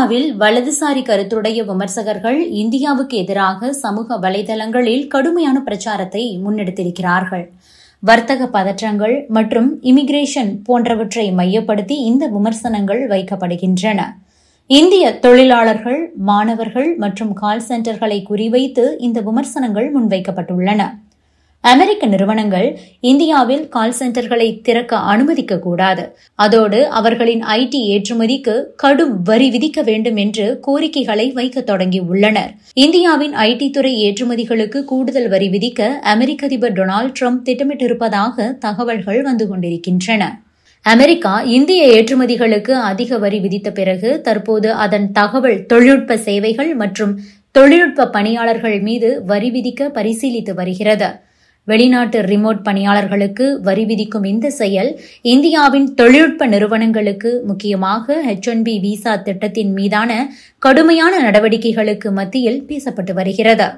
அமெரிக்காவில் வலதுசாரி கருத்துடைய விமர்சகர்கள் இந்தியாவுக்கு எதிராக சமூக வலைதளங்களில் கடுமையான பிரச்சாரத்தை முன்னெடுத்திருக்கிறார்கள். வர்த்தக பதற்றங்கள் மற்றும் இமிகிரேஷன் போன்றவற்றை மையப்படுத்தி இந்த விமர்சனங்கள் வைக்கப்படுகின்றன. இந்திய தொழிலாளர்கள், மாணவர்கள் மற்றும் கால் சென்டர்களை குறிவைத்து இந்த விமர்சனங்கள் முன்வைக்கப்பட்டுள்ளன. அமெரிக்க நிறுவனங்கள் இந்தியாவில் கால் சென்டர்களை திறக்க அனுமதிக்க கூடாது, அதோடு அவர்களின் ஐடி ஏற்றுமதிக்கு கடும் வரி விதிக்க வேண்டும் என்று கோரிக்கைகளை வைக்க தொடங்கியுள்ளனர். இந்தியாவின் ஐடி துறை ஏற்றுமதிகளுக்கு கூடுதல் வரி விதிக்க அமெரிக்க அதிபர் டொனால்டு டிரம்ப் திட்டமிட்டிருப்பதாக தகவல்கள் வந்து கொண்டிருக்கின்றன. அமெரிக்கா இந்திய ஏற்றுமதிகளுக்கு அதிக வரி விதித்த பிறகு தற்போது அதன் தகவல் தொழில்நுட்ப சேவைகள் மற்றும் தொழில்நுட்ப பணியாளர்கள் மீது வரி விதிக்க பரிசீலித்து வருகிறது. வெளிநாட்டு ரிமோட் பணியாளர்களுக்கு வரி விதிக்கும் இந்த செயல் இந்தியாவின் தொழில்நுட்ப நிறுவனங்களுக்கு, முக்கியமாக H-1B விசா திட்டத்தின் மீதான கடுமையான நடவடிக்கைகளுக்கு மத்தியில் பேசப்பட்டு வருகிறது.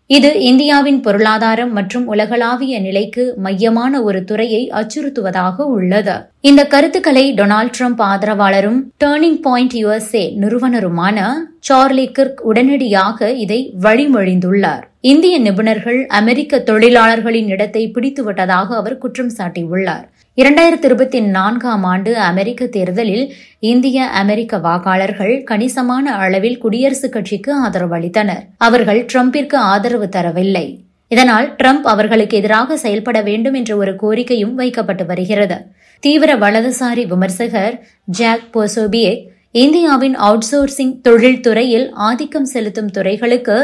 இது இந்தியாவின் பொருளாதாரம் மற்றும் உலகளாவிய நிலைக்கு மையமான ஒரு துறையை அச்சுறுத்துவதாக உள்ளது. இந்த கருத்துக்களை டொனால்டு டிரம்ப் ஆதரவாளரும் டர்னிங் பாயிண்ட் USA நிறுவனருமான சார்லி கிர்க் உடனடியாக இதை வழிமொழிந்துள்ளார். இந்திய நிபுணர்கள் அமெரிக்க தொழிலாளர்களின் இடத்தை பிடித்துவிட்டதாக அவர் குற்றம் சாட்டியுள்ளார். 2024ஆம் ஆண்டு அமெரிக்க தேர்தலில் இந்திய அமெரிக்க வாக்காளர்கள் கணிசமான அளவில் குடியரசுக் கட்சிக்கு ஆதரவு அளித்தனர். அவர்கள் டிரம்பிற்கு ஆதரவு தரவில்லை. இதனால் டிரம்ப் அவர்களுக்கு எதிராக செயல்பட வேண்டும் என்ற ஒரு கோரிக்கையும் வைக்கப்பட்டு வருகிறது. தீவிர வலதுசாரி விமர்சகர் ஜாக் போசோபியேக் இந்தியாவின் அவுட்சோர்சிங் தொழில்துறையில் ஆதிக்கம் செலுத்தும் துறைகளுக்கு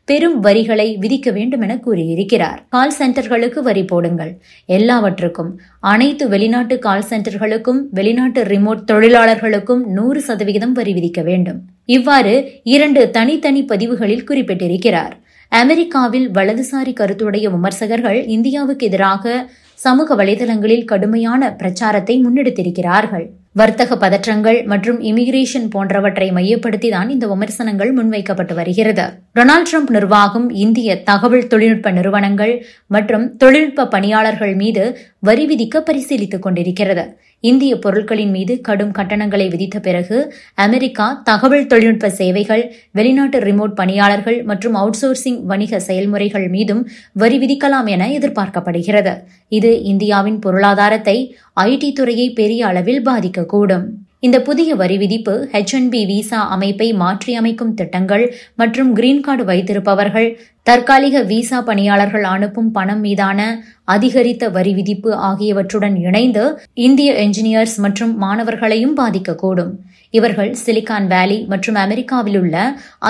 பெரும் வரிகளை விதிக்க வேண்டும் என கூறியிருக்கிறார். கால் சென்டர்களுக்கு வரி போடுங்கள், எல்லாவற்றுக்கும், அனைத்து வெளிநாட்டு கால் சென்டர்களுக்கும் வெளிநாட்டு ரிமோட் தொழிலாளர்களுக்கும் 100% வரி விதிக்க வேண்டும். இவ்வாறு 2 தனித்தனி பதிவுகளில் குறிப்பிட்டிருக்கிறார். அமெரிக்காவில் வலதுசாரி கருத்துடைய விமர்சகர்கள் இந்தியாவுக்கு எதிராக சமூக வலைதளங்களில் கடுமையான பிரச்சாரத்தை முன்னெடுத்திருக்கிறார்கள். வர்த்தக பதற்றங்கள் மற்றும் இமிகிரேஷன் போன்றவற்றை மையப்படுத்திதான் இந்த விமர்சனங்கள் முன்வைக்கப்பட்டு வருகிறது. டொனால்டு டிரம்ப் நிர்வாகம் இந்திய தகவல் தொழில்நுட்ப நிறுவனங்கள் மற்றும் தொழில்நுட்ப பணியாளர்கள் மீது வரி விதிக்க பரிசீலித்துக் கொண்டிருக்கிறது. இந்திய பொருட்களின் மீது கடும் கட்டணங்களை விதித்த பிறகு அமெரிக்கா தகவல் தொழில்நுட்ப சேவைகள், வெளிநாட்டு ரிமோட் பணியாளர்கள் மற்றும் அவுட்சோர்சிங் வணிக செயல்முறைகள் மீதும் வரி விதிக்கலாம் என எதிர்பார்க்கப்படுகிறது. இது இந்தியாவின் பொருளாதாரத்தை, ஐடி துறையை பெரிய அளவில் பாதிக்கக்கூடும். இந்த புதிய வரி விதிப்பு H-1B விசா அமைப்பை மாற்றியமைக்கும் திட்டங்கள் மற்றும் கிரீன் கார்டு வைத்திருப்பவர்கள், தற்காலிக விசா பணியாளர்கள் அனுப்பும் பணம் மீதான அதிகரித்த வரி விதிப்பு ஆகியவற்றுடன் இணைந்து இந்திய என்ஜினியர்ஸ் மற்றும் மாணவர்களையும் பாதிக்கக்கூடும். இவர்கள் சிலிகான் வேலி மற்றும் அமெரிக்காவில் உள்ள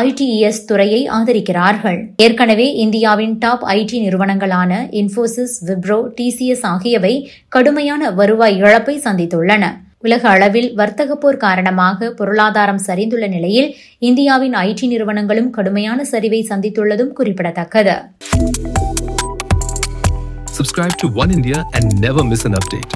ITES துறையை ஆதரிக்கிறார்கள். ஏற்கனவே இந்தியாவின் டாப் ஐடி நிறுவனங்களான இன்ஃபோசிஸ், விப்ரோ, TCS ஆகியவை கடுமையான வருவாய் இழப்பை சந்தித்துள்ளன. உலக அளவில் வர்த்தக போர் காரணமாக பொருளாதாரம் சரிந்துள்ள நிலையில் இந்தியாவின் ஐடி நிறுவனங்களும் கடுமையான சரிவை சந்தித்துள்ளதும் குறிப்பிடத்தக்கது. Subscribe to One India and never miss an update.